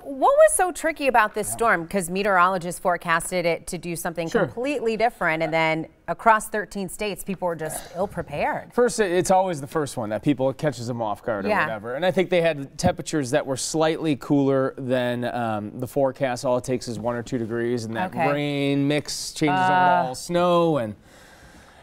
What was so tricky about this storm? Because meteorologists forecasted it to do something completely different, and then across 13 states, people were just ill-prepared. First, it's always the first one that people catches them off guard or whatever. And I think they had temperatures that were slightly cooler than the forecast. All it takes is 1 or 2 degrees, and that rain mix changes over to all snow. And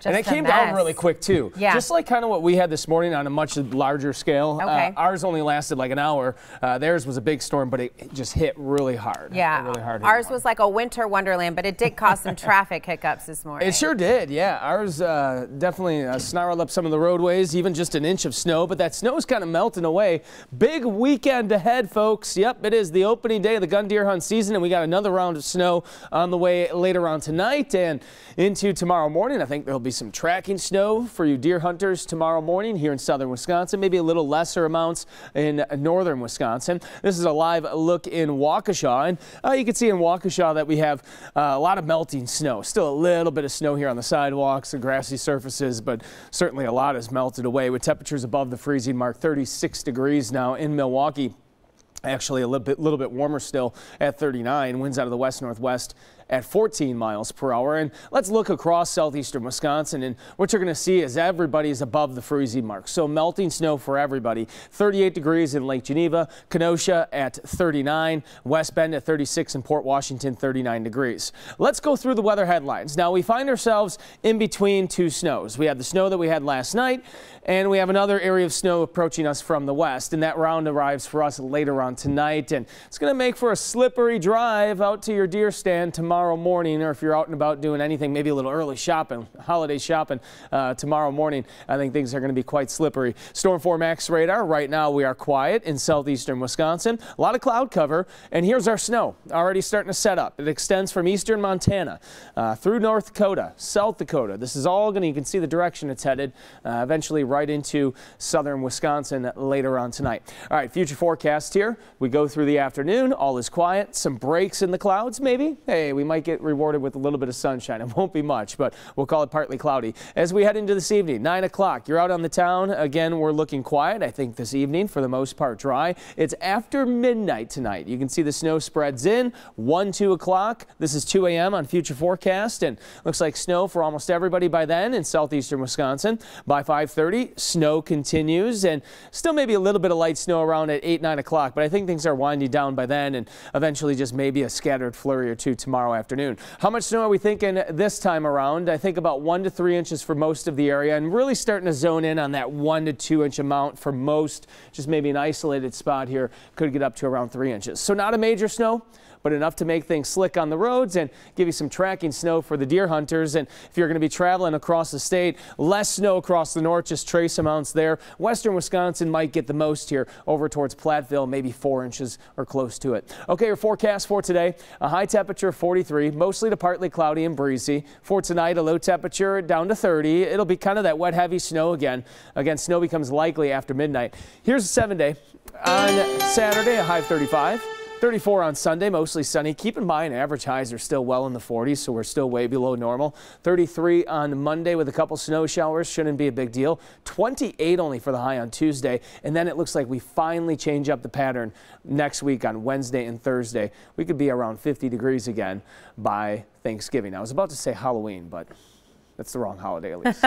it came down really quick, too. Yeah. Just like kind of what we had this morning on a much larger scale. Ours only lasted like an hour. Theirs was a big storm, but it just hit really hard. Yeah. Really hard. Ours was like a winter wonderland, but it did cause some traffic hiccups this morning. It sure did, yeah. Ours definitely snarled up some of the roadways, even just an inch of snow, but that snow is kind of melting away. Big weekend ahead, folks. Yep, it is the opening day of the gun deer hunt season, and we got another round of snow on the way later on tonight and into tomorrow morning. I think there'll be some tracking snow for you deer hunters tomorrow morning here in southern Wisconsin, maybe a little lesser amounts in northern Wisconsin. This is a live look in Waukesha, and you can see in Waukesha that we have a lot of melting snow. Still a little bit of snow here on the sidewalks and grassy surfaces, but certainly a lot has melted away with temperatures above the freezing mark. 36 degrees now in Milwaukee. Actually a little bit warmer still at 39. Winds out of the west-northwest at 14 miles per hour. And let's look across southeastern Wisconsin, and what you're going to see is everybody is above the freezing mark. So melting snow for everybody. 38 degrees in Lake Geneva, Kenosha at 39, West Bend at 36, and Port Washington 39 degrees. Let's go through the weather headlines. Now we find ourselves in between two snows. We have the snow that we had last night, and we have another area of snow approaching us from the west, and that round arrives for us later on tonight, and it's going to make for a slippery drive out to your deer stand tomorrow morning, or if you're out and about doing anything, maybe a little early shopping, holiday shopping tomorrow morning. I think things are going to be quite slippery. Storm 4 Max radar. Right now we are quiet in southeastern Wisconsin. A lot of cloud cover, and here's our snow already starting to set up. It extends from eastern Montana through North Dakota, South Dakota. This is all going to, you can see the direction it's headed, eventually right into southern Wisconsin later on tonight. All right, future forecast here. We go through the afternoon. All is quiet. Some breaks in the clouds maybe. Hey, we might get rewarded with a little bit of sunshine. It won't be much, but we'll call it partly cloudy. As we head into this evening, 9 o'clock, you're out on the town. Again, we're looking quiet, I think, this evening, for the most part dry. It's after midnight tonight. You can see the snow spreads in 1, 2 o'clock. This is 2 a.m. on future forecast, and looks like snow for almost everybody by then in southeastern Wisconsin. By 5:30, snow continues, and still maybe a little bit of light snow around at 8, 9 o'clock, but I think things are winding down by then, and eventually just maybe a scattered flurry or two tomorrow afternoon. How much snow are we thinking this time around? I think about 1 to 3 inches for most of the area, and really starting to zone in on that 1 to 2 inch amount for most. Just maybe an isolated spot here could get up to around 3 inches. So not a major snow, but enough to make things slick on the roads and give you some tracking snow for the deer hunters. And if you're going to be traveling across the state, less snow across the north, just trace amounts there. Western Wisconsin might get the most here over towards Platteville, maybe 4 inches or close to it. Okay, your forecast for today, a high temperature of 43, mostly to partly cloudy and breezy. For tonight, a low temperature down to 30. It'll be kind of that wet, heavy snow again. Again, snow becomes likely after midnight. Here's a 7-day. On Saturday, a high of 35. 34 on Sunday, mostly sunny. Keep in mind, average highs are still well in the 40s, so we're still way below normal. 33 on Monday with a couple snow showers. Shouldn't be a big deal. 28 only for the high on Tuesday, and then it looks like we finally change up the pattern next week on Wednesday and Thursday. We could be around 50 degrees again by Thanksgiving. I was about to say Halloween, but that's the wrong holiday at least.